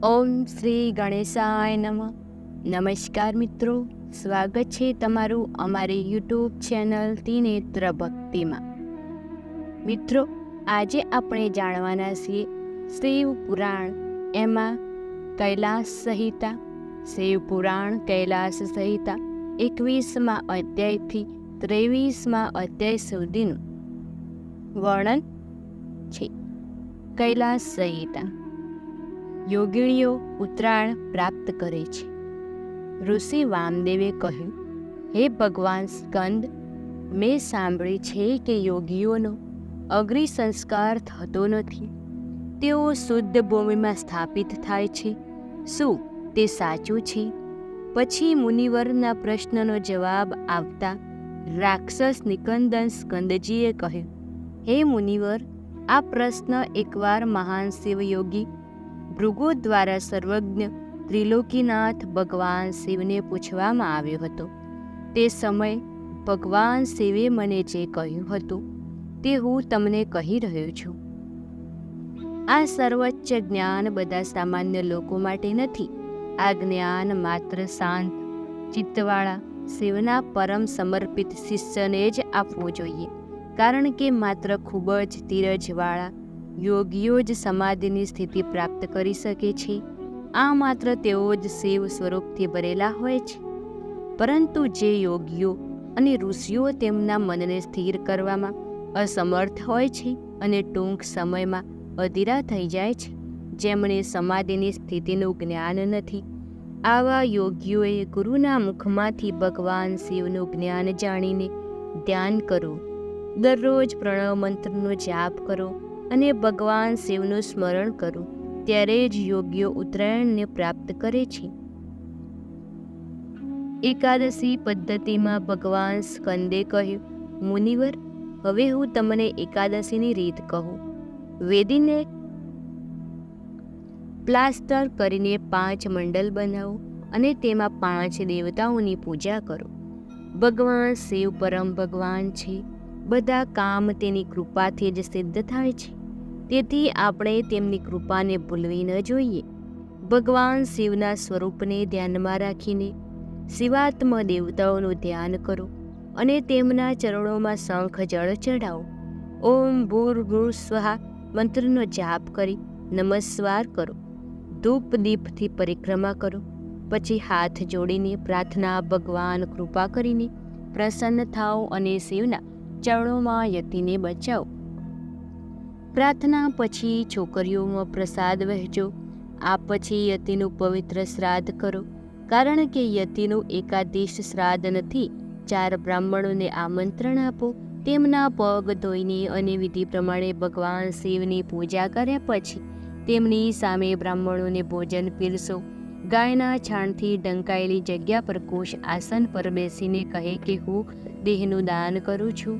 ઓમ શ્રી ગણેશાય નમઃ. નમસ્કાર મિત્રો, સ્વાગત છે તમારું અમારી યુટ્યુબ ચેનલ ત્રિનેત્ર ભક્તિમાં. મિત્રો, આજે આપણે જાણવાના છીએ શિવ પુરાણ, એમાં કૈલાસ સંહિતા. શિવ પુરાણ કૈલાસ સંહિતા 21મા અધ્યાયથી 23મા અધ્યાય સુધીનું વર્ણન છે. કૈલાસ સંહિતા. યોગિણીઓ ઉત્તરાયણ પ્રાપ્ત કરે છે. ઋષિ વામદેવે કહ્યું, હે ભગવાન સ્કંદ, મેં સાંભળ્યું છે કે યોગીઓનો અગ્નિ સંસ્કાર થતો નથી, તેઓ શુદ્ધ ભૂમિમાં સ્થાપિત થાય છે. શું તે સાચું છે? પછી મુનિવરના પ્રશ્નનો જવાબ આપતા રાક્ષસ નિકંદન સ્કંદજીએ કહ્યું, હે મુનિવર, આ પ્રશ્ન એકવાર મહાન શિવયોગી ભૃગુ દ્વારા સર્વજ્ઞ ત્રિલોકીનાથ ભગવાન શિવને પૂછવામાં આવ્યો હતો. તે સમયે ભગવાન શિવે મને જે કહ્યું હતું તે હું તમને કહી રહ્યો છું. આ સર્વોચ્ચ જ્ઞાન બધા સામાન્ય લોકો માટે નથી. આ જ્ઞાન માત્ર શાંત ચિત્તવાળા શિવના પરમ સમર્પિત શિષ્યને જ આપવું જોઈએ, કારણ કે માત્ર ખૂબ જ ધીરજવાળા યોગીઓ જ સમાધિની સ્થિતિ પ્રાપ્ત કરી શકે છે. આ માત્ર તેઓ જ શિવ સ્વરૂપથી ભરેલા હોય છે. પરંતુ જે યોગીઓ અને ઋષિઓ તેમના મનને સ્થિર કરવામાં અસમર્થ હોય છે અને ટૂંક સમયમાં અધીરા થઈ જાય છે, જેમણે સમાધિની સ્થિતિનું જ્ઞાન નથી, આવા યોગીઓએ ગુરુના મુખમાંથી ભગવાન શિવનું જ્ઞાન જાણીને ધ્યાન કરો. દરરોજ પ્રણવ મંત્રનો જાપ કરો અને ભગવાન શિવનું સ્મરણ કરો, ત્યારે જ યોગીઓ ઉત્તરાયણને પ્રાપ્ત કરે છે. એકાદશી પદ્ધતિમાં ભગવાન સ્કંદે કહ્યું, મુનિવર, હવે હું તમને એકાદશીની રીત કહું. વેદીને પ્લાસ્ટર કરીને 5 મંડલ બનાવો અને તેમાં 5 દેવતાઓની પૂજા કરો. ભગવાન શિવ પરમ ભગવાન છે. બધા કામ તેની કૃપાથી જ સિદ્ધ થાય છે, તેથી આપણે તેમની કૃપાને ભૂલવી ન જોઈએ. ભગવાન શિવના સ્વરૂપને ધ્યાનમાં રાખીને શિવાત્મ દેવતાઓનું ધ્યાન કરો અને તેમના ચરણોમાં શંખ જળ ચઢાવો. ઓમ ભૂર્ભુવ સ્વાહા મંત્રનો જાપ કરી નમસ્કાર કરો. ધૂપ દીપથી પરિક્રમા કરો. પછી હાથ જોડીને પ્રાર્થના, ભગવાન કૃપા કરીને પ્રસન્ન થાઓ અને શિવના ચરણોમાં યતિને બચાવો. પ્રાર્થના પછી છોકરીઓમાં પ્રસાદ વહેંચો. આ પછી યતિનું પવિત્ર શ્રાદ્ધ કરો, કારણ કે યતિનું એકાદશી શ્રાદ્ધ નથી. 4 બ્રાહ્મણોને આમંત્રણ આપો. તેમના પગ ધોઈને અને વિધિ પ્રમાણે ભગવાન શિવની પૂજા કર્યા પછી તેમની સામે બ્રાહ્મણોને ભોજન પીરસો. ગાયના છાણથી ઢંકાયેલી જગ્યા પર કુશ આસન પર બેસીને કહે કે હું દેહનું દાન કરું છું,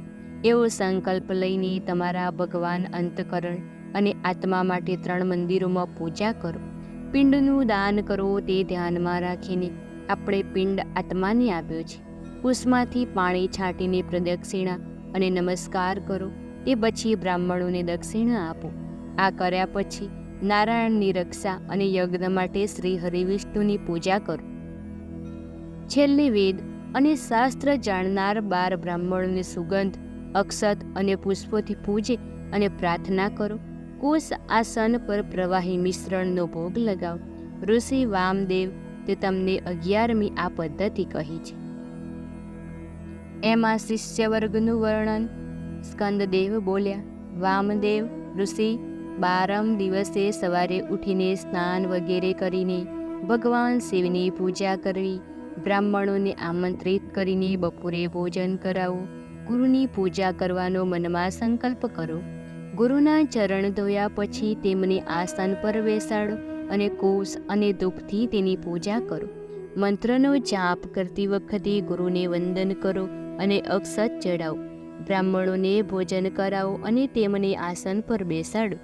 એવો સંકલ્પ લઈને તમારા ભગવાન અંતકરણ અને આત્મા માટે 3 મંદિરોમાં પૂજા કરો. પિંડનું દાન કરો તે ધ્યાનમાં રાખીને આપણે પિંડ આત્માને આપ્યો છે. કુશમાંથી પાણી છાંટીને પ્રદક્ષિણા અને નમસ્કાર કરો. તે પછી બ્રાહ્મણોને દક્ષિણા આપો. આ કર્યા પછી નારાયણની રક્ષા અને યજ્ઞ માટે શ્રી હરિવિષ્ણુની પૂજા કરો. છેલ્લે વેદ અને શાસ્ત્ર જાણનાર 12 બ્રાહ્મણોને સુગંધ, અક્ષત અને પુષ્પોથી પૂજે અને પ્રાર્થના કરો. કુશ આસન પર પ્રવાહી મિશ્રણનો ભોગ લગાવો. ઋષિ વામદેવ તે તમને 11મી આ પદ્ધતિ કહી છે. એમાં શિષ્ય વર્ગનું વર્ણન. સ્કંદદેવ બોલ્યા, વામદેવ ઋષિ, 12મ દિવસે સવારે ઉઠીને સ્નાન વગેરે કરીને ભગવાન શિવની પૂજા કરવી. બ્રાહ્મણોને આમંત્રિત કરીને બપોરે ભોજન કરાવો. ગુરુની પૂજા કરવાનો મનમાં સંકલ્પ કરો. ગુરુના ચરણ ધોયા પછી તેમને આસન પર બેસાડો અને કુશ અને ધૂપથી તેની પૂજા કરો. મંત્રનો જાપ કરતી વખતે ગુરુને વંદન કરો અને અક્ષત ચડાવો. બ્રાહ્મણોને ભોજન કરાવો અને તેમને આસન પર બેસાડો.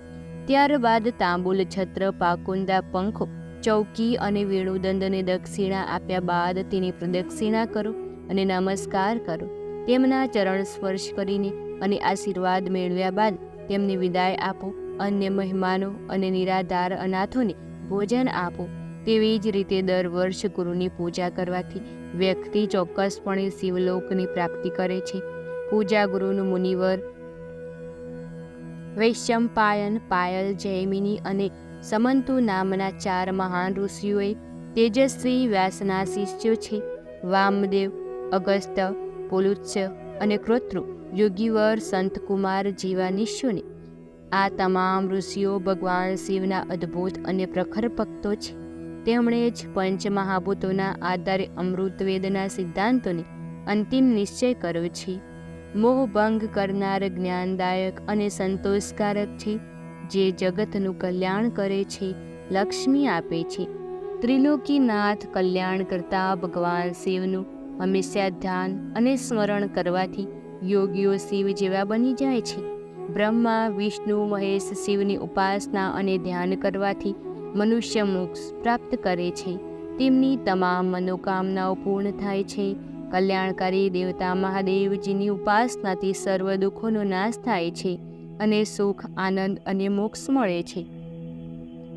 ત્યારબાદ તાંબુલ, છત્ર, પાકુંદા, પંખો, ચૌકી અને વેણુદંડને દક્ષિણા આપ્યા બાદ તેની પ્રદક્ષિણા કરો અને નમસ્કાર કરો. તેમના ચરણ સ્પર્શ કરીને અને આશીર્વાદ મેળવ્યા બાદ તેમને વિદાય આપો. અન્ય મહેમાનો અને નિરાધાર અનાથોને ભોજન આપો. તેવી જ રીતે દર વર્ષ ગુરુની પૂજા કરવાથી વ્યક્તિ ચોક્કસપણે શિવલોકની પ્રાપ્તિ કરે છે. પૂજા ગુરુનું મુનિવર વૈશંપાયન, પાયલ, જૈમિની અને સમંતુ નામના 4 મહાન ઋષિઓએ તેજસ્વી વ્યાસના શિષ્યો છે. વામદેવ, અગસ્ત્ય, પુલુત્સ્ય અને ક્રોતૃ, યોગીવર, સંતકુમાર જેવા નિષ્યુને આ તમામ ઋષિઓ ભગવાન શિવના અદ્ભુત અને પ્રખર ભક્તો છે. તેમણે જ પંચમહાભૂતોના આધારે અમૃતવેદના સિદ્ધાંતોને અંતિમ નિશ્ચય કર્યો છે. મોહભંગ કરનાર, જ્ઞાનદાયક અને સંતોષકારક છે, જે જગતનું કલ્યાણ કરે છે, લક્ષ્મી આપે છે. ત્રિલોકીનાથ, કલ્યાણ કરતા ભગવાન શિવનું હંમેશા ધ્યાન અને સ્મરણ કરવાથી યોગીઓ શિવ જેવા બની જાય છે. બ્રહ્મા, વિષ્ણુ, મહેશ શિવની ઉપાસના અને ધ્યાન કરવાથી મનુષ્ય મોક્ષ પ્રાપ્ત કરે છે. તેમની તમામ મનોકામનાઓ પૂર્ણ થાય છે. કલ્યાણકારી દેવતા મહાદેવજીની ઉપાસનાથી સર્વ દુઃખોનો નાશ થાય છે અને સુખ, આનંદ અને મોક્ષ મળે છે.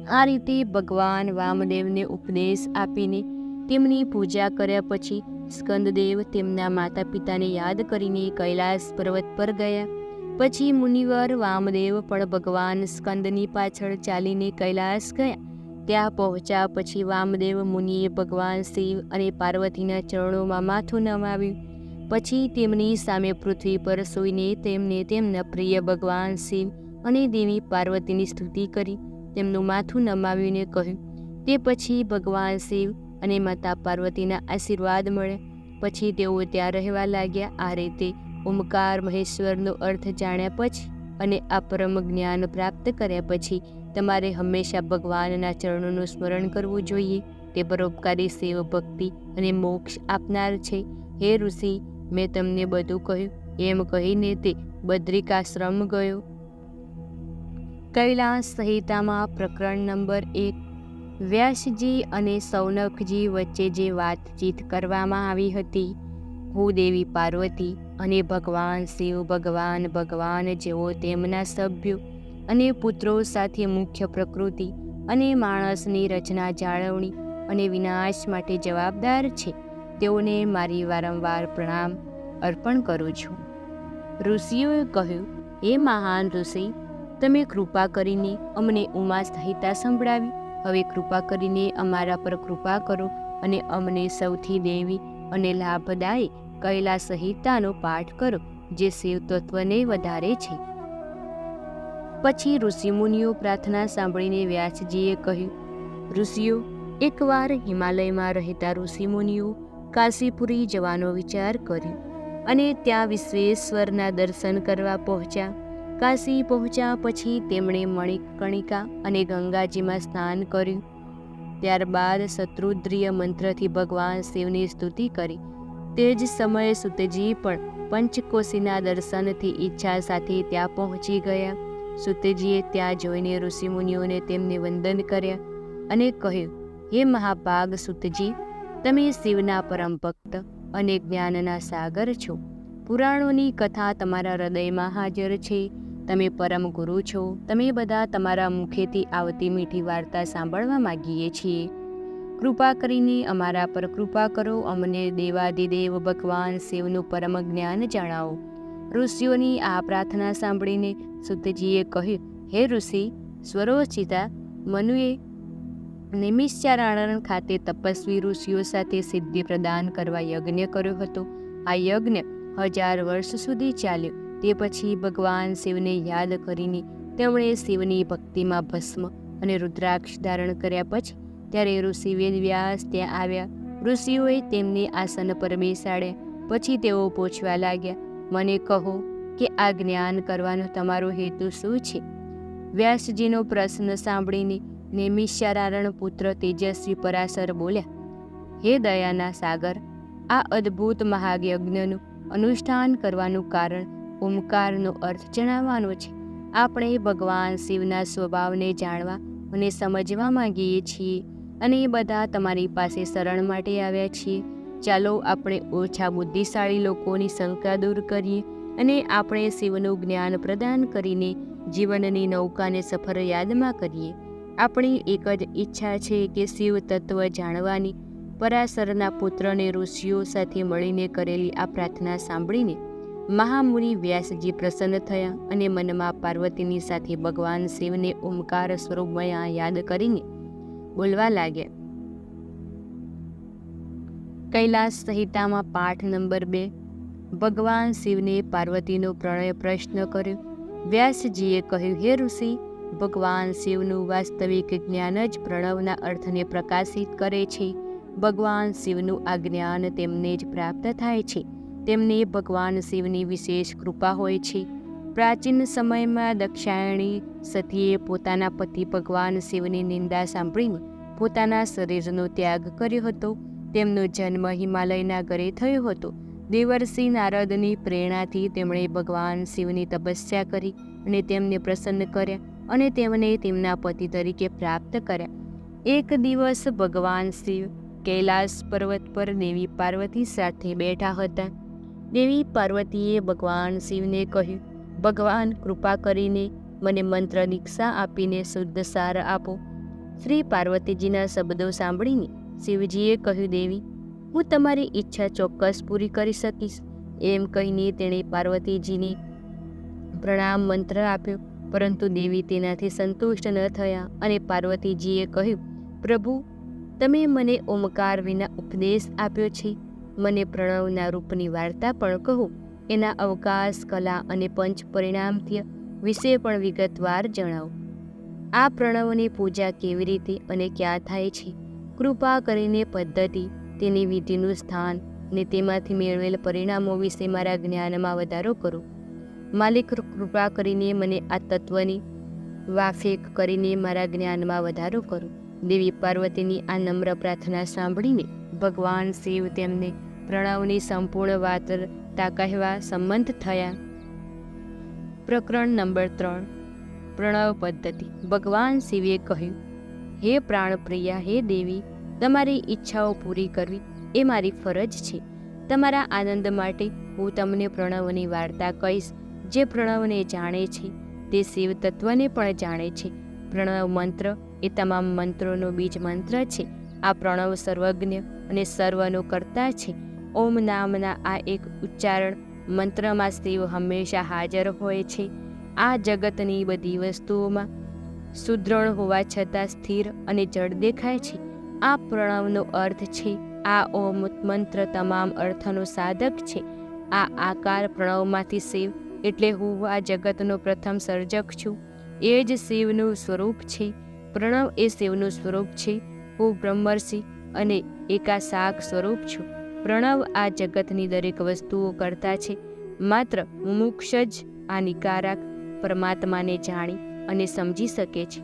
આ રીતે ભગવાન વામદેવને ઉપદેશ આપીને તેમની પૂજા કર્યા પછી સ્કંદદેવ તેમના માતા પિતાને યાદ કરીને કૈલાસ પર્વત પર ગયા. પછી મુનિવર વામદેવ પણ ભગવાન સ્કંદની પાછળ ચાલીને કૈલાસ ગયા. ત્યાં પહોંચ્યા પછી વામદેવ મુનિએ ભગવાન શિવ અને પાર્વતીના ચરણોમાં માથું નમાવ્યું. પછી તેમની સામે પૃથ્વી પર સૂઈને તેમને તેમના પ્રિય ભગવાન શિવ અને દેવી પાર્વતીની સ્તુતિ કરી તેમનું માથું નમાવીને કહ્યું. તે પછી ભગવાન શિવ અને માતા પાર્વતીના આશીર્વાદ મળ્યા. પછી તેઓ ત્યાં રહેવા લાગ્યા. આ રીતે ઓમકાર મહેશ્વરનો અર્થ જાણ્યા પછી અને આ પરમ જ્ઞાન પ્રાપ્ત કર્યા પછી તમારે હંમેશા ભગવાનના ચરણોનું સ્મરણ કરવું જોઈએ. તે પરોપકારી સેવ, ભક્તિ અને મોક્ષ આપનાર છે. હે ઋષિ, મેં તમને બધું કહ્યું. એમ કહીને તે બદ્રિકાશ્રમ ગયો. કૈલાસ સંહિતામાં પ્રકરણ નંબર 1. વ્યાસજી અને સૌનકજી વચ્ચે જે વાતચીત કરવામાં આવી હતી. હું દેવી પાર્વતી અને ભગવાન શિવ, ભગવાન જેઓ તેમના સભ્યો અને પુત્રો સાથે મુખ્ય પ્રકૃતિ અને માણસની રચના, જાળવણી અને વિનાશ માટે જવાબદાર છે, તેઓને મારી વારંવાર પ્રણામ અર્પણ કરું છું. ઋષિઓએ કહ્યું, હે મહાન ઋષિ, તમે કૃપા કરીને અમને ઉમા સંહિતા સંભળાવી. હવે કૃપા કરીને અમારા પર કૃપા કરો અને અમને સૌથી દેવી અને લાભદાયી કૈલાસ સંહિતાનો પાઠ કરો, જે શિવ તત્વને વધારે છે. પછી ઋષિમુનિઓ પ્રાર્થના સાંભળીને વ્યાસજીએ કહ્યું, ઋષિઓ, એકવાર હિમાલયમાં રહેતા ઋષિમુનિઓ કાશીપુરી જવાનો વિચાર કર્યો અને ત્યાં વિશ્વેશ્વરના દર્શન કરવા પહોંચ્યા. કાશી પહોંચ્યા પછી તેમણે મણિકર્ણિકા અને ગંગાજીમાં સ્નાન કર્યું. ત્યારબાદ શત્રુદ્રિય મંત્રથી ભગવાન શિવની સ્તુતિ કરી. તે જ સમયે સુતજી પણ પંચકોશીના દર્શનથી ઈચ્છા સાથે ત્યાં પહોંચી ગયા. સુતજીએ ત્યાં જોઈને ઋષિમુનિઓને તેમને વંદન કર્યા અને કહ્યું, હે મહાભાગ સુતજી, તમે શિવના પરમ ભક્ત અને જ્ઞાનના સાગર છો. પુરાણોની કથા તમારા હૃદયમાં હાજર છે. તમે પરમ ગુરુ છો. તમે બધા તમારા મુખેથી આવતી મીઠી વાર્તા સાંભળવા માગીએ છીએ. કૃપા કરીને અમારા પર કૃપા કરો. અમને દેવાધિદેવ ભગવાન શિવનું પરમ જ્ઞાન જણાવો. ઋષિઓની આ પ્રાર્થના સાંભળીને સુતજીએ કહ્યું, હે ઋષિ સ્વરોચિતા, મનુએ નૈમિષારણ્ય ખાતે તપસ્વી ઋષિઓ સાથે સિદ્ધિ પ્રદાન કરવા યજ્ઞ કર્યો હતો. આ યજ્ઞ 1000 વર્ષ સુધી ચાલ્યો. તે પછી ભગવાન શિવને યાદ કરીને તેમણે શિવની ભક્તિમાં ભસ્મ અને રુદ્રાક્ષ ધારણ કર્યા. પછી ત્યારે ઋષિ વેદવ્યાસ ત્યાં આવ્યા. ઋષિઓએ તેમને આસન પર બેસાડ્યા. પછી તેઓ પૂછવા લાગ્યા, મને કહો કે આ જ્ઞાન કરવાનો તમારો હેતુ શું છે? વ્યાસજીનો પ્રશ્ન સાંભળીને નૈમિષારણ્ય પુત્ર તેજસ્વી પરાશર બોલ્યા, હે દયાના સાગર, આ અદ્ભુત મહાયજ્ઞનું અનુષ્ઠાન કરવાનું કારણ ઓમકારનો અર્થ જણાવવાનો છે. આપણે ભગવાન શિવના સ્વભાવને જાણવા અને સમજવા માંગીએ છીએ અને એ બધા તમારી પાસે શરણ માટે આવ્યા છીએ. ચાલો આપણે ઓછા બુદ્ધિશાળી લોકોની શંકા દૂર કરીએ અને આપણે શિવનું જ્ઞાન પ્રદાન કરીને જીવનની નૌકાને સફર યાદમાં કરીએ. આપણી એક જ ઈચ્છા છે કે શિવ તત્વ જાણવાની. પરાશરના પુત્રને ઋષિઓ સાથે મળીને કરેલી આ પ્રાર્થના સાંભળીને મહામુનિ વ્યાસજી પ્રસન્ન થયા અને મનમાં પાર્વતીની સાથે ભગવાન શિવને ઓમકાર સ્વરૂપમય યાદ કરીને બોલવા લાગ્યા. કૈલાસ સંહિતામાં પાઠ નંબર 2. ભગવાન શિવને પાર્વતીનો પ્રણય પ્રશ્ન કર્યો. વ્યાસજીએ કહ્યું, હે ઋષિ, ભગવાન શિવનું વાસ્તવિક જ્ઞાન જ પ્રણવના અર્થને પ્રકાશિત કરે છે. ભગવાન શિવનું આ જ્ઞાન તેમને જ પ્રાપ્ત થાય છે. તેમને ભગવાન શિવની વિશેષ કૃપા હોય છે. પ્રાચીન સમયમાં દક્ષાયણી સતીએ પોતાના પતિ ભગવાન શિવની નિંદા સાંભળીને પોતાના શરીરનો ત્યાગ કર્યો હતો. તેમનો જન્મ હિમાલયના ઘરે થયો હતો. દેવર્ષિ નારદની પ્રેરણાથી તેમણે ભગવાન શિવની તપસ્યા કરી અને તેમને પ્રસન્ન કર્યા અને તેમને તેમના પતિ તરીકે પ્રાપ્ત કર્યા. એક દિવસ ભગવાન શિવ કૈલાસ પર્વત પર દેવી પાર્વતી સાથે બેઠા હતા. દેવી પાર્વતીએ ભગવાન શિવને કહ્યું, ભગવાન, કૃપા કરીને મને મંત્ર દીક્ષા આપીને શુદ્ધ સાર આપો. શ્રી પાર્વતીજીના શબ્દો સાંભળીને શિવજીએ કહ્યું, દેવી, હું તમારી ઈચ્છા ચોક્કસ પૂરી કરી શકીશ. એમ કહીને તેણે પાર્વતીજીને પ્રણામ મંત્ર આપ્યો. પરંતુ દેવી તેનાથી સંતુષ્ટ ન થયા અને પાર્વતીજીએ કહ્યું, પ્રભુ, તમે મને ઓમકાર વિના ઉપદેશ આપ્યો છે. મને પ્રણવના રૂપની વાર્તા પણ કહો. એના અવકાશ, કલા અને પંચ પરિણામથી વિશે પણ વિગતવાર જણાવો. આ પ્રણવની પૂજા કેવી રીતે અને ક્યાં થાય છે? કૃપા કરીને પદ્ધતિ, તેની વિધિનું સ્થાન ને તેમાંથી મેળવેલ પરિણામો વિશે મારા જ્ઞાનમાં વધારો કરો. માલિક, કૃપા કરીને મને આ તત્વની વાફેક કરીને મારા જ્ઞાનમાં વધારો કરો. દેવી પાર્વતીની આ નમ્ર પ્રાર્થના સાંભળીને ભગવાન શિવ તેમને પ્રણવની સંપૂર્ણ વાર્તા કહેવા સંમત થયા. પ્રકરણ નંબર 3. પ્રણવ પદ્ધતિ. ભગવાન શિવે કહ્યું, હે પ્રાણપ્રિયા, હે દેવી, તમારી ઈચ્છાઓ પૂરી કરવી એ મારી ફરજ છે. તમારા આનંદ માટે હું તમને પ્રણવની વાર્તા કહીશ. જે પ્રણવને જાણે છે તે શિવ તત્વને પણ જાણે છે. પ્રણવ મંત્ર એ તમામ મંત્રોનો બીજ મંત્ર છે. આ પ્રણવ સર્વજ્ઞ અને સર્વનો કર્તા છે. ઓમ નામના આ એક ઉચ્ચારણ મંત્રમાં શિવ હંમેશા હાજર હોય છે. આ જગતની બધી વસ્તુઓમાં સુદૃઢ હોવા છતાં સ્થિર અને જડ દેખાય છે. આ પ્રણવનો અર્થ છે. આ ઓમ મંત્ર તમામ અર્થનો સાધક છે. આ આકાર પ્રણવમાંથી શિવ એટલે હું આ જગતનો પ્રથમ સર્જક છું. એ જ શિવનું સ્વરૂપ છે. પ્રણવ એ શિવનું સ્વરૂપ છે. હું બ્રહ્મર્ષિ અને એકાશાક સ્વરૂપ છું. પ્રણવ આ જગતની દરેક વસ્તુઓ કરતા છે. માત્ર મુમુક્ષ જ આ નિકારક પરમાત્માને જાણી અને સમજી શકે છે.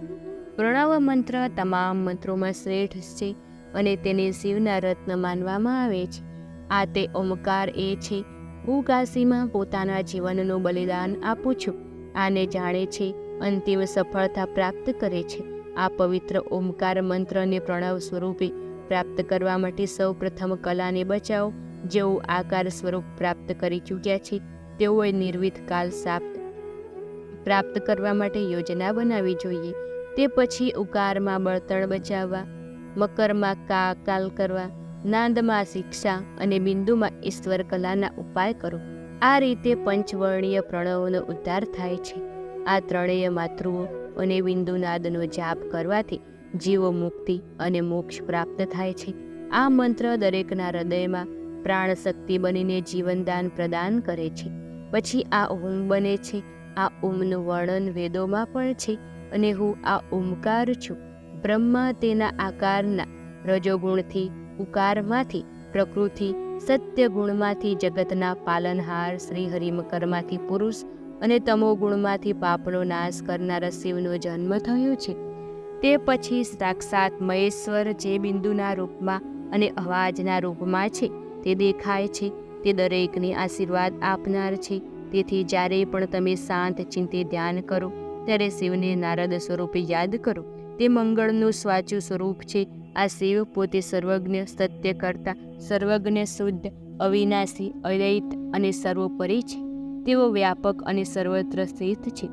પ્રણવ મંત્ર તમામ મંત્રોમાં શ્રેષ્ઠ છે અને તેને શિવના રત્ન માનવામાં આવે છે. આ તે ઓમકાર એ છે. હું કાશીમાં પોતાના જીવનનું બલિદાન આપું છું. આને જાણે છે, અંતિમ સફળતા પ્રાપ્ત કરે છે. આ પવિત્ર ઓમકાર મંત્રને પ્રણવ સ્વરૂપે પ્રાપ્ત કરવા માટે સૌ પ્રથમ કલાને બચાવો. જેઓ આકાર સ્વરૂપ પ્રાપ્ત કરી ચૂક્યા છે તેઓએ નિર્વિધ કાલ પ્રાપ્ત કરવા માટે યોજના બનાવવી જોઈએ. તે પછી ઉકારમાં બળતણ બચાવવા, મકરમાં કાલ કરવા, નાદમાં શિક્ષા અને બિંદુમાં ઈશ્વર કલાના ઉપાય કરો. આ રીતે પંચવર્ણીય પ્રણવનો ઉદ્ધાર થાય છે. આ ત્રણેય માતૃઓ અને બિંદુનાદનો જાપ કરવાથી જીવો મુક્તિ અને મોક્ષ પ્રાપ્ત થાય છે. આ મંત્ર દરેકના હૃદયમાં પ્રાણ શક્તિ બનીને જીવનદાન પ્રદાન કરે છે. પછી આ ઓમ બને છે. આ ઓમનું વર્ણન વેદોમાં પણ છે અને હું આ ઓમકાર છું. બ્રહ્મા તેના આકારના રજોગુણથી, ઉકારમાંથી પ્રકૃતિ, સત્ય ગુણમાંથી જગતના પાલનહાર શ્રીહરિ, મકરમાંથી પુરુષ અને તમોગુણમાંથી પાપનો નાશ કરનારા શિવનો જન્મ થયો છે. તે પછી સાક્ષાત મહેશ્વર જે બિંદુના રૂપમાં અને અવાજના રૂપમાં છે તે દેખાય છે. તે દરેકને આશીર્વાદ આપનાર છે. તેથી જ્યારે પણ તમે શાંત ચિંતે ધ્યાન કરો ત્યારે શિવને નારદ સ્વરૂપે યાદ કરો. તે મંગળનું સાચું સ્વરૂપ છે. આ શિવ પોતે સર્વજ્ઞ, સત્ય કરતા, સર્વજ્ઞ, શુદ્ધ, અવિનાશી, અદ્વૈત અને સર્વોપરી છે. તેઓ વ્યાપક અને સર્વત્ર સ્થિત છે.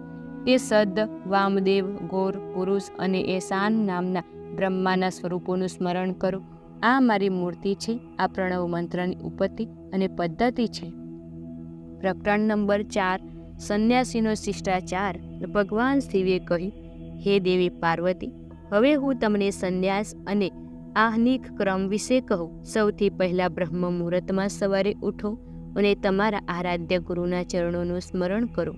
તે સદ, વામદેવ, ગોર, પુરુષ અને એશાન નામના બ્રહ્માના સ્વરૂપોનું સ્મરણ કરો. આ મારી મૂર્તિ છે. આ પ્રણવ મંત્રની ઉપતિ અને પદ્ધતિ છે. પ્રકરણ નંબર 4. સંન્યાસીનો શિષ્ટાચાર. ભગવાન શિવે કહ્યું, હે દેવી પાર્વતી, હવે હું તમને સંન્યાસ અને આહ્નિક ક્રમ વિશે કહું. સૌથી પહેલાં બ્રહ્મ મુહૂર્તમાં સવારે ઉઠો અને તમારા આરાધ્ય ગુરુના ચરણોનું સ્મરણ કરો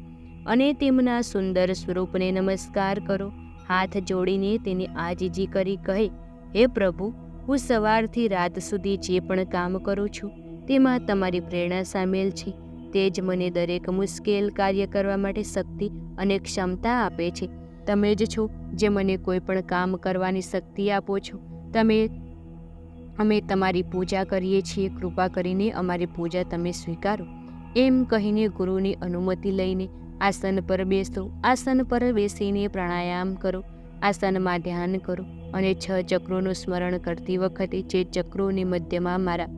અને તેમના સુંદર સ્વરૂપને નમસ્કાર કરો. હાથ જોડીને તેને આજીજી કરી કહે, હે પ્રભુ, હું સવારથી રાત સુધી જે પણ કામ કરું છું તેમાં તમારી પ્રેરણા સામેલ છે. તે જ મને દરેક મુશ્કેલ કાર્ય કરવા માટે શક્તિ અને ક્ષમતા આપે છે. તમે જ છો જે મને કોઈ પણ કામ કરવાની શક્તિ આપો છો. અમે તમારી પૂજા કરીએ છીએ. કૃપા કરીને અમારી પૂજા તમે સ્વીકારો. એમ કહીને ગુરુની અનુમતિ લઈને આસન પર બેસો. આસન પર બેસીને પ્રાણાયામ કરો. આસનમાં ધ્યાન કરો અને 6 ચક્રોનું સ્મરણ કરતી વખતે જે ચક્રોની મધ્યમાં મારા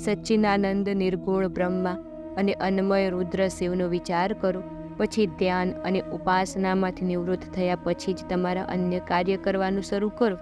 સચ્ચિદાનંદ નિર્ગુણ બ્રહ્મા અને અન્મય રુદ્ર શિવનો વિચાર કરો. પછી ધ્યાન અને ઉપાસનામાંથી નિવૃત્ત થયા પછી જ તમારા અન્ય કાર્ય કરવાનું શરૂ કરો.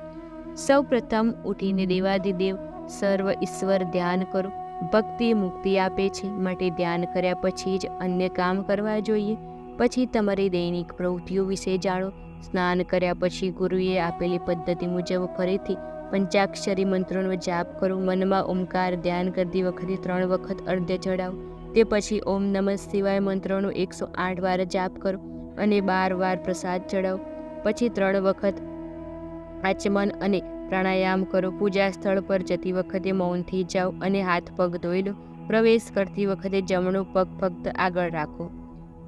સૌ પ્રથમ ઉઠીને દેવાધિદેવ સર્વ ઈશ્વર ધ્યાન કરો. ભક્તિ મુક્તિ આપે છે, માટે ધ્યાન કર્યા પછી જ અન્ય કામ કરવા જોઈએ. પછી તમારી દૈનિક પ્રવૃત્તિઓ વિશે જાણો. સ્નાન કર્યા પછી ગુરુએ આપેલી પદ્ધતિ મુજબ ફરીથી પંચાક્ષરી મંત્રોનો જાપ કરો. મનમાં ઓમકાર ધ્યાન કરતી વખતે 3 વખત અર્ધ્ય ચડાવો. તે પછી ઓમ નમઃ શિવાય મંત્રનો 108 વાર જાપ કરો અને 12 વાર પ્રસાદ ચડાવો. પછી 3 વખત આચમન અને પ્રાણાયામ કરો. પૂજા સ્થળ પર જતી વખતે મૌનથી જાઓ અને હાથ પગ ધોઈ લો. પ્રવેશ કરતી વખતે જમણો પગ ફક્ત આગળ રાખો.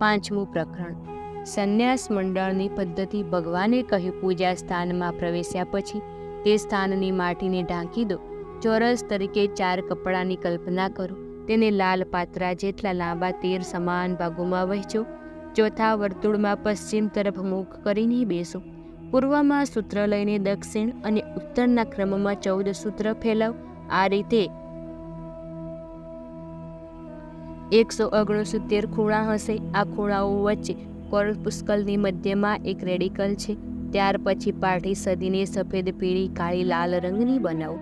5મું પ્રકરણ. સંન્યાસ મંડળની પદ્ધતિ. ભગવાને કહ્યું, પૂજા સ્થાનમાં પ્રવેશ્યા પછી તે સ્થાનની માટીને ઢાંકી દો. ચોરસ તરીકે 4 કપડાની કલ્પના કરો. તેને લાલ પાત્રા જેટલા લાંબા 13 સમાન ભાગોમાં વહેંચો. ચોથા વર્તુળમાં પશ્ચિમ તરફ મુખ કરીને બેસો. પૂર્વમાં સૂત્ર લઈને દક્ષિણ અને ઉત્તરના ક્રમમાં 14 સૂત્ર ફેલાવ. આ રીતે 169 ખૂણા હશે. આ ખૂણાઓ વચ્ચે કોર્પસ્કલની મધ્યમાં એક રેડિકલ છે. ત્યાર પછી પાઠી સદીને સફેદ, પીળી, કાળી, લાલ રંગની બનાવો.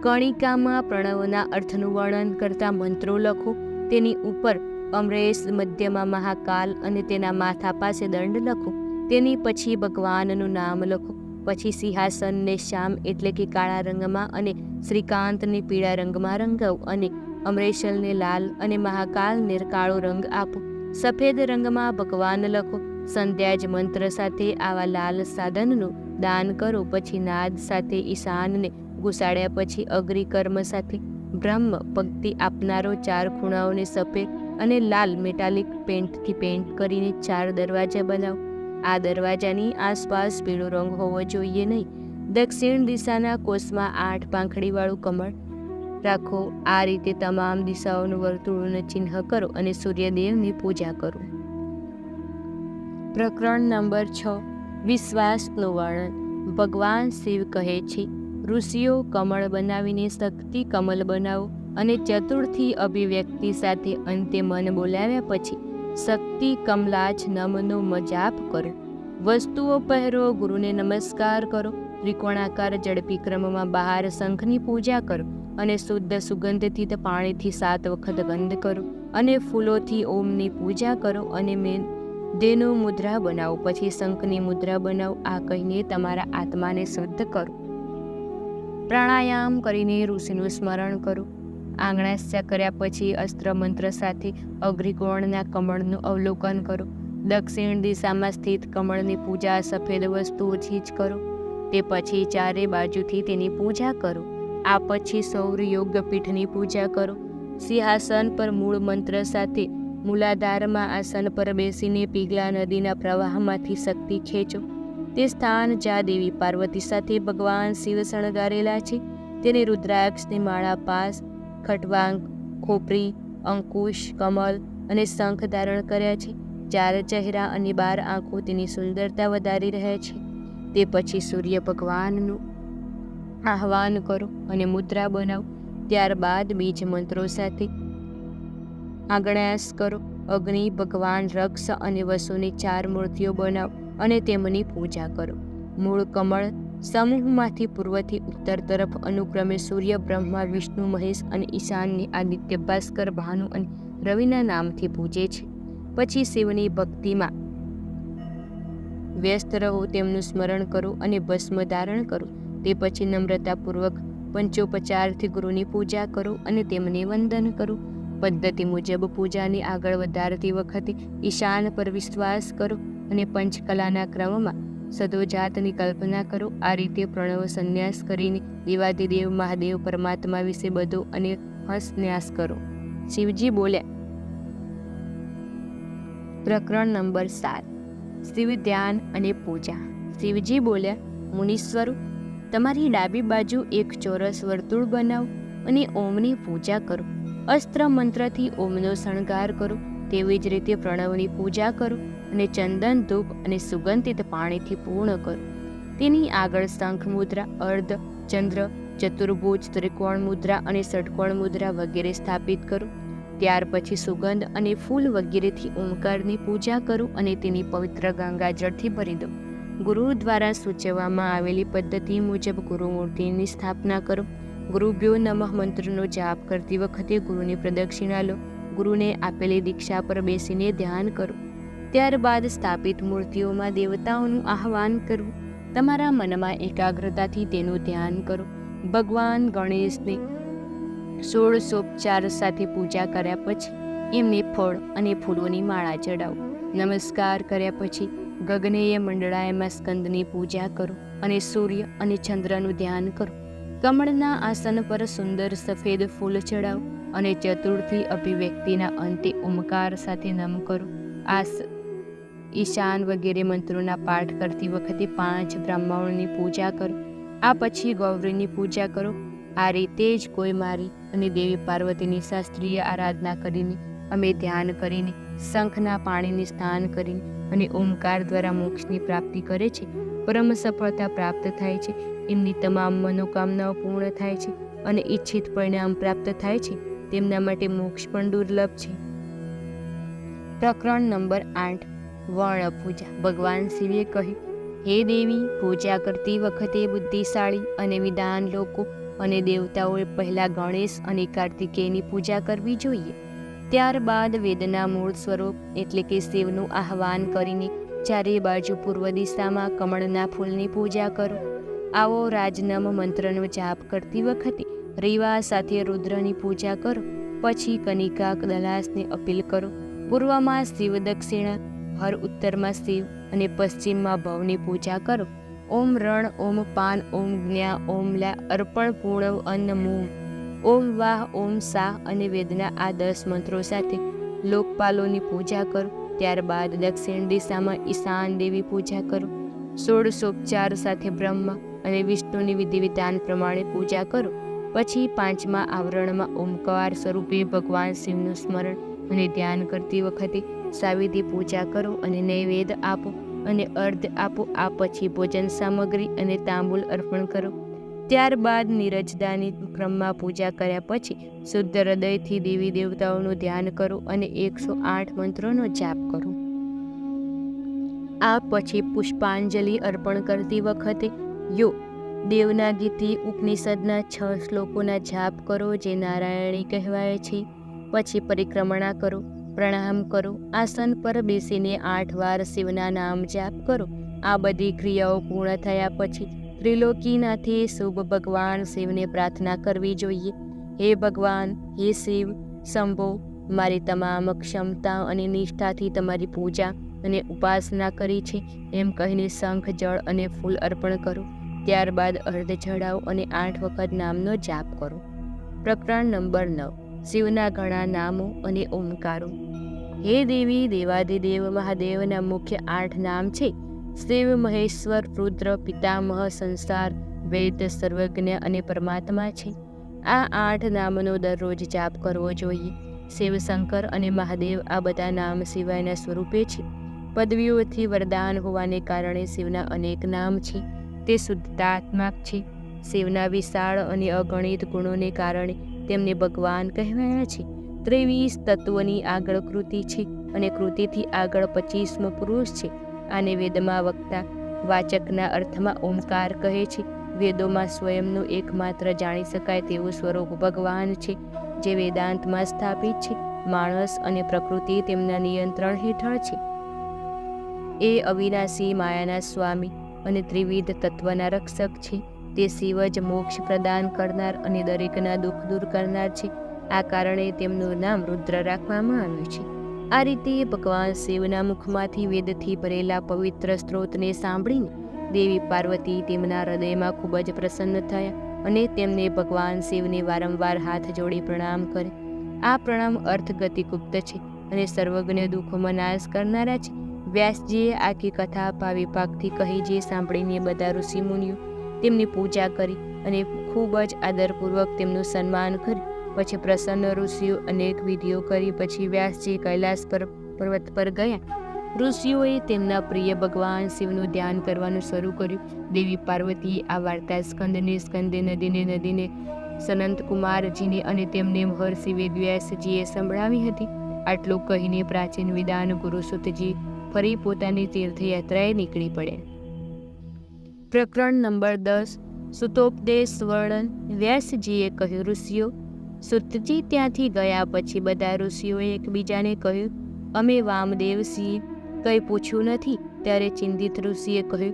કણિકામાં પ્રણવના અર્થનું વર્ણન કરતા મંત્રો લખો. તેની ઉપર અમરેશ, મધ્યમાં મહાકાલ અને તેના માથા પાસે દંડ લખો. તેની પછી ભગવાનનું નામ લખો. પછી સિંહાસનને શ્યામ એટલે કે કાળા રંગમાં અને શ્રીકાંતને પીળા રંગમાં રંગાવો અને અમરેશલને લાલ અને મહાકાલને કાળો રંગ આપો. સફેદ રંગમાં ભગવાન લખો. સંધ્યા જ મંત્ર સાથે આવા લાલ સાધનનું દાન કરો. પછી નાદ સાથે ઈશાનને ઘુસાડ્યા પછી અગ્રિકર્મ સાથે બ્રહ્મ પંક્તિ આપનારો 4 ખૂણાઓને સફેદ અને લાલ મેટાલિક પેઇન્ટથી પેઇન્ટ કરીને 4 દરવાજા બનાવો. આ દરવાજાની આસપાસ પીળો રંગ હોવો જોઈએ નહીં. દક્ષિણ દિશાના કોષમાં 8 પાંખડીવાળું કમળ રાખો. આ રીતે તમામ દિશાઓનું વર્તુળનું ચિહ્ન કરો અને સૂર્યદેવની પૂજા કરો. પ્રકરણ નંબર 6. વિશ્વાસનું વર્ણન. ભગવાન શિવ કહે છે, ઋષિઓ કમળ બનાવીને શક્તિ કમલ બનાવો અને ચતુર્થી અભિવ્યક્તિ સાથે અંતે મન બોલાવ્યા પછી શક્તિ કમલાચ નમનો જાપ કરો. વસ્તુઓ પહેરો. ગુરુને નમસ્કાર કરો. ત્રિકોણાકાર ઝડપી ક્રમમાં બહાર શંખની પૂજા કરો અને શુદ્ધ સુગંધથી પાણીથી 7 વખત ગંધ કરો અને ફૂલોથી ઓમની પૂજા કરો અને દેનો મુદ્રા બનાવો. પછી શંખની મુદ્રા બનાવો. આ કહીને તમારા આત્માને શુદ્ધ કરો. પ્રાણાયામ કરીને ઋષિનું સ્મરણ કરો. આંગણાસ્ય કર્યા પછી અસ્ત્ર મંત્ર સાથે અગ્નિકોણના કમળનું અવલોકન કરો. દક્ષિણ દિશામાં સ્થિત કમળની પૂજા સફેદ વસ્તુઓથી જ કરો. તે પછી 4 બાજુથી તેની પૂજા કરો. આ પછી સૌર યોગ પીઠની પૂજા કરો. સિંહાસન પર મૂળ મંત્ર સાથે મૂલાધારમાં આસન પર બેસીને પીગલા નદીના પ્રવાહમાંથી શક્તિ ખેંચો. તે સ્થાન જ્યાં દેવી પાર્વતી સાથે ભગવાન શિવ શણગારેલા છે તેને રુદ્રાક્ષની માળા પાસ ખટવાંગ, ખોપરી, અંકુશ, કમલ અને શંખ ધારણ કર્યા છે. 4 ચહેરા અને 12 આંખો તેની સુંદરતા વધારી રહ્યા છે. તે પછી સૂર્ય ભગવાનનું આહ્વાન કરો અને મુદ્રા બનાવો. ત્યારબાદ બીજ મંત્રો સાથે આંગણાસ કરો. અગ્નિ, ભગવાન રક્ષ અને વસુની 4 મૂર્તિઓ બનાવો અને તેમની પૂજા કરો. મૂળ કમળ સમૂહમાંથી પૂર્વથી ઉત્તર તરફ અનુક્રમે સૂર્ય, બ્રહ્મા, વિષ્ણુ, મહેશ અને ઈશાનને આદિત્ય, ભાસ્કર, ભાનુ અને રવિના નામથી પૂજે છે. પછી શિવની ભક્તિમાં વ્યસ્ત રહો, તેમનું સ્મરણ કરો અને ભસ્મ ધારણ કરો. તે પછી નમ્રતાપૂર્વક પંચોપચારથી ગુરુની પૂજા કરો અને તેમને વંદન કરો. પદ્ધતિ મુજબ પૂજાને આગળ વધારતી વખતે ઈશાન પર વિશ્વાસ કરો અને પંચકલાના ક્રમમાં સદોજાતની કલ્પના કરો. આ રીતે પ્રણવ સંન્યાસ કરીને દેવાધિદેવ મહાદેવ પરમાત્મા વિશે બધો અને હંસન્યાસ કરો. શિવજી બોલ્યા. પ્રકરણ નંબર 7. શિવ ધ્યાન અને પૂજા. શિવજી બોલ્યા, મુનીશ્વરો, તમારી ડાબી બાજુ એક ચોરસ વર્તુળ બનાવો અને ઓમની પૂજા કરો. અસ્ત્ર મંત્રથી ઓમનો શણગાર કરો. તેવી જ રીતે પ્રણવની પૂજા કરો અને ચંદન, ધૂપ અને સુગંધિત પાણીથી પૂર્ણ કરો. તેની આગળ શંખ મુદ્રા, અર્ધ ચંદ્ર, ચતુર્ભુજ, ત્રિકોણ મુદ્રા અને ષટકોણ મુદ્રા વગેરે સ્થાપિત કરો. ત્યાર પછી સુગંધ અને ફૂલ વગેરેથી ઓમકારની પૂજા કરો અને તેની પવિત્ર ગંગાજળથી ભરી દો. ગુરુ દ્વારા સૂચવવામાં આવેલી પદ્ધતિ મુજબ ગુરુમૂર્તિની સ્થાપના કરો. ગુરુભ્યો નમઃ મંત્રનો જાપ કરતી વખતે ગુરુની પ્રદક્ષિણા લો. ગુરુને આપેલી દીક્ષા પર બેસીને ધ્યાન કરો. ત્યારબાદ સ્થાપિત મૂર્તિઓમાં દેવતાઓનું આહ્વાન કરવું. તમારા મનમાં એકાગ્રતાથી તેનું ધ્યાન કરો. ભગવાન ગણેશને 16 સાથે પૂજા કર્યા પછી એમને ફળ અને ફૂલોની માળા ચડાવો. નમસ્કાર કર્યા પછી ગગનેય મંડળાયમાં સ્કંદની પૂજા કરો અને સૂર્ય અને ચંદ્રનું ધ્યાન કરો. કમળના આસન પર સુંદર સફેદ ફૂલ ચડાવો અને ચતુર્થી અભિવ્યક્તિના અંતે ઓમકાર સાથે નમ કરો. ઈશાન વગેરે મંત્રોના પાઠ કરતી વખતે 5 બ્રાહ્મણોની પૂજા કરો. આ પછી ગૌરીની પૂજા કરો. આ રીતે જ કોઈ મારી અને દેવી પાર્વતીની શાસ્ત્રીય આરાધના કરીને, અમે ધ્યાન કરીને, શંખના પાણીને સ્નાન કરીને અને ઓમકાર દ્વારા મોક્ષની પ્રાપ્તિ કરે છે, પરમ સફળતા પ્રાપ્ત થાય છે. એમની તમામ મનોકામનાઓ પૂર્ણ થાય છે અને ઈચ્છિત પરિણામ પ્રાપ્ત થાય છે. તેમના માટે મોક્ષ પણ દુર્લભ છે. પ્રકરણ નંબર 8. વર્ણ પૂજા. ભગવાન શિવે કહ્યું, હે દેવી, પૂજા કરતી વખતે બુદ્ધિશાળી અને વિદ્વાન લોકો અને દેવતાઓએ પહેલા ગણેશ અને કાર્તિકેયની પૂજા કરવી જોઈએ. ત્યારબાદ વેદના મૂળ સ્વરૂપ એટલે કે શિવનું આહ્વાન કરીને ચારે બાજુ પૂર્વ દિશામાં કમળના ફૂલની પૂજા કરો. આવો રાજનમ મંત્રનો જાપ કરતી વખતે રીવા સાથે રુદ્રની પૂજા કરો. પછી કનિકા દલાસને અપીલ કરો. પૂર્વમાં શિવ દક્ષિણા, હર ઉત્તરમાં શિવ અને પશ્ચિમમાં ભવની પૂજા કરો. ઓમ રણ, ઓમ પાન, ઓમ જ્ઞા, ઓમ લા, અર્પણ, પૂર્ણવ, અન્ન, મૂમ, ઓમ વાહ, ઓમ સાહ અને વેદના આ 10 મંત્રો સાથે લોકપાલોની પૂજા કરો. ત્યારબાદ દક્ષિણ દિશામાં ઈશાન દેવી પૂજા કરો. 16 સાથે બ્રહ્મા અને વિષ્ણુની વિધિ વિધાન પ્રમાણે પૂજા કરો. પછી 5મા આવરણમાં ઓમકાર સ્વરૂપે ભગવાન શિવનું સ્મરણ અને ધ્યાન કરતી વખતે સાવિધી પૂજા કરો અને નૈવેદ્ય આપો અને અર્ધ આપો. આ પછી ભોજન સામગ્રી અને તાંબૂલ અર્પણ કરો. ત્યારબાદ નિરજદાની ક્રમમાં પૂજા કર્યા પછી શુદ્ધ હૃદયથી દેવી દેવતાઓનું ધ્યાન કરો અને 108 મંત્રોનો જાપ કરો. આ પછી પુષ્પાંજલિ અર્પણ કરતી વખતે દેવનાગીથી ઉપનિષદના 6 શ્લોકોના જાપ કરો, જે નારાયણી કહેવાય છે. પછી પરિક્રમણા કરો, પ્રણામ કરો. આસન પર બેસીને 8 વાર શિવના નામ જાપ કરો. આ બધી ક્રિયાઓ પૂર્ણ થયા પછી ત્રિલોકીનાથે શુભ ભગવાન શિવને પ્રાર્થના કરવી જોઈએ. હે ભગવાન, હે શિવ, શંભો, મારી તમામ ક્ષમતા અને નિષ્ઠાથી તમારી પૂજા અને ઉપાસના કરી છે એમ કહીને શંખ, જળ અને ફૂલ અર્પણ કરો. ત્યારબાદ અર્ધ ચઢાવો અને 8 વખત નામનો જાપ કરો. પ્રકરણ નંબર 9. શિવના ઘણા નામો અને ઓમકારો. હે દેવી, દેવાધિદેવ મહાદેવના મુખ્ય 8 નામ છે. શિવ, મહેશ્વર, રુદ્ર, પિતામહ, સંસાર, વેદ, સર્વજ્ઞ અને પરમાત્મા છે. આ 8 નામનો દરરોજ જાપ કરવો જોઈએ. શિવ, શંકર અને મહાદેવ આ બધા નામ સિવાયના સ્વરૂપે છે. પદવીઓથી વરદાન હોવાને કારણે શિવના અનેક નામ છે. તે શુદ્ધાત્મક છે. શિવના વિશાળ અને અગણિત ગુણોને કારણે તેમને ભગવાન કહેવાયા છે. 23 તત્વોની આગળ કૃતિ છે. અને કૃતિથી આગળ 25મો પુરુષ છે. આને વેદમાં વક્તા વાચકના અર્થમાં ઓમકાર કહે છે. વેદોમાં સ્વયંનું એકમાત્ર જાણી શકાય તેવું સ્વરૂપ ભગવાન છે, જે વેદાંતમાં સ્થાપિત છે. માણસ અને પ્રકૃતિ તેમના નિયંત્રણ હેઠળ છે. એ અવિનાશી માયાના સ્વામી અને ત્રિવિધ તત્વના રક્ષક છે. તે શિવ જ મોક્ષ પ્રદાન કરનાર અને દરેકના દુઃખ દૂર કરનાર છે. આ કારણે તેમનું નામ રુદ્ર રાખવામાં આવ્યું છે. આ રીતે ભગવાન શિવના મુખમાંથી વેદથી ભરેલા પવિત્ર સ્ત્રોતને સાંભળીને દેવી પાર્વતી તેમના હૃદયમાં ખૂબ જ પ્રસન્ન થયા અને તેમને ભગવાન શિવને વારંવાર હાથ જોડી પ્રણામ કરે. આ પ્રણામ અર્થગતિગુપ્ત છે અને સર્વજ્ઞ દુઃખોમાં નાશ કરનારા છે. વ્યાસજીએ આખી કથા પાવિપાકથી કહી, જે સાંભળીને બધા ઋષિમુનિઓ તેમની પૂજા કરી અને ખૂબ જ આદરપૂર્વક તેમનું સન્માન કર્યું. પછી પ્રસન્ન ઋષિઓ અનેક વિધિઓ કરી. પછી વ્યાસજી કૈલાસ પર્વત પર ગયા. ઋષિઓએ તેમના પ્રિય ભગવાન શિવનું ધ્યાન કરવાનું શરૂ કર્યું. દેવી પાર્વતીએ આ વાર્તા સ્કંદે નદીને સનંતકુમારજીને અને તેમને મહર્ષિ વેદવ્યાસજીએ સંભળાવી હતી. આટલું કહીને પ્રાચીન વિદ્વાન ગુરુ સુતજી ફરી પોતાની તીર્થયાત્રાએ નીકળી પડ્યા. પ્રકરણ નંબર 10. સુતોપદેશ વર્ણન. વ્યાસજીએ કહ્યું, ઋષિઓ. સુતજી ત્યાંથી ગયા પછી બધા ઋષિઓએ એકબીજાને કહ્યું, અમે વામદેવ છીએ, કંઈ પૂછ્યું નથી. ત્યારે ચિંતિત ઋષિએ કહ્યું,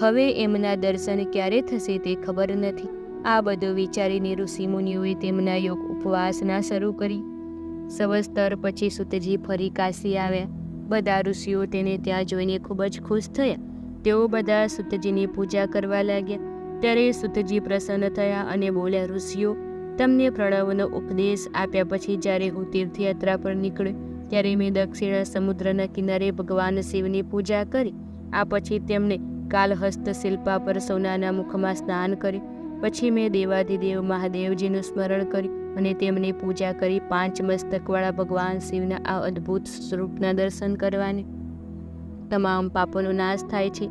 હવે એમના દર્શન ક્યારે થશે તે ખબર નથી. આ બધું વિચારીને ઋષિમુનિઓએ તેમના યોગ ઉપવાસના શરૂ કરી. સંવત્સર પછી સુતજી ફરી કાશી આવ્યા. બધા ઋષિઓ તેને ત્યાં જોઈને ખૂબ જ ખુશ થયા. તેઓ બધા સુતજીની પૂજા કરવા લાગ્યા. ત્યારે સુતજી પ્રસન્ન થયા અને બોલ્યા, ઋષિઓ, તમને પ્રણવનો ઉપદેશ આપ્યા પછી જ્યારે હું તીર્થયાત્રા પર નીકળ્યો ત્યારે મેં દક્ષિણ સમુદ્રના કિનારે ભગવાન શિવની પૂજા કરી. આ પછી તેમણે કાલહસ્ત શિલ્પા પર સોનાના મુખમાં સ્નાન કર્યું. પછી મેં દેવાધિદેવ મહાદેવજીનું સ્મરણ કર્યું અને તેમની પૂજા કરી. 5 મસ્તકવાળા ભગવાન શિવના આ અદ્ભુત સ્વરૂપના દર્શન કરવાને તમામ પાપોનો નાશ થાય છે.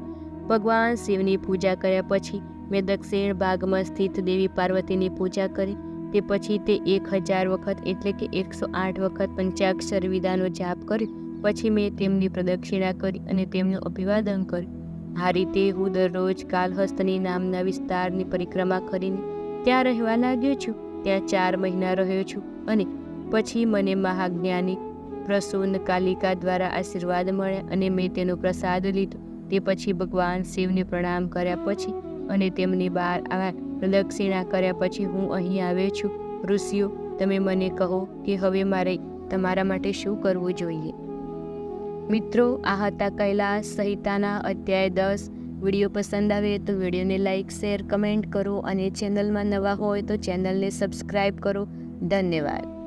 ભગવાન શિવની પૂજા કર્યા પછી મેં દક્ષિણ ભાગમાં સ્થિત દેવી પાર્વતીની પૂજા કરી. તે પછી તે 1000 વખત એટલે કે 108 વખત પંચાક્ષર વિધાનો જાપ કર્યો. પછી મેં તેમની પ્રદક્ષિણા કરી અને તેમનું અભિવાદન કર્યું. આ રીતે હું દરરોજ કાલહસ્તની નામના વિસ્તારની પરિક્રમા કરીને ત્યાં રહેવા લાગ્યો છું. ત્યાં 4 મહિના રહ્યો છું અને પછી મને મહાજ્ઞાની પ્રસૂન કાલિકા દ્વારા આશીર્વાદ મળ્યા અને મેં તેનો પ્રસાદ લીધો. તે પછી ભગવાન શિવને પ્રણામ કર્યા પછી અને તેમની બહાર આવ્યા પ્રદક્ષિણા કર્યા પછી હું અહીં આવ્યો છું. ઋષિઓ, તમે મને કહો કે હવે મારે તમારા માટે શું કરવું જોઈએ? મિત્રો, આ હતા કૈલાસ સંહિતાના અધ્યાય 10. વિડીયો પસંદ આવે તો વિડીયોને લાઇક, શેર, કમેન્ટ કરો અને ચેનલમાં નવા હોય તો ચેનલને સબસ્ક્રાઈબ કરો. ધન્યવાદ.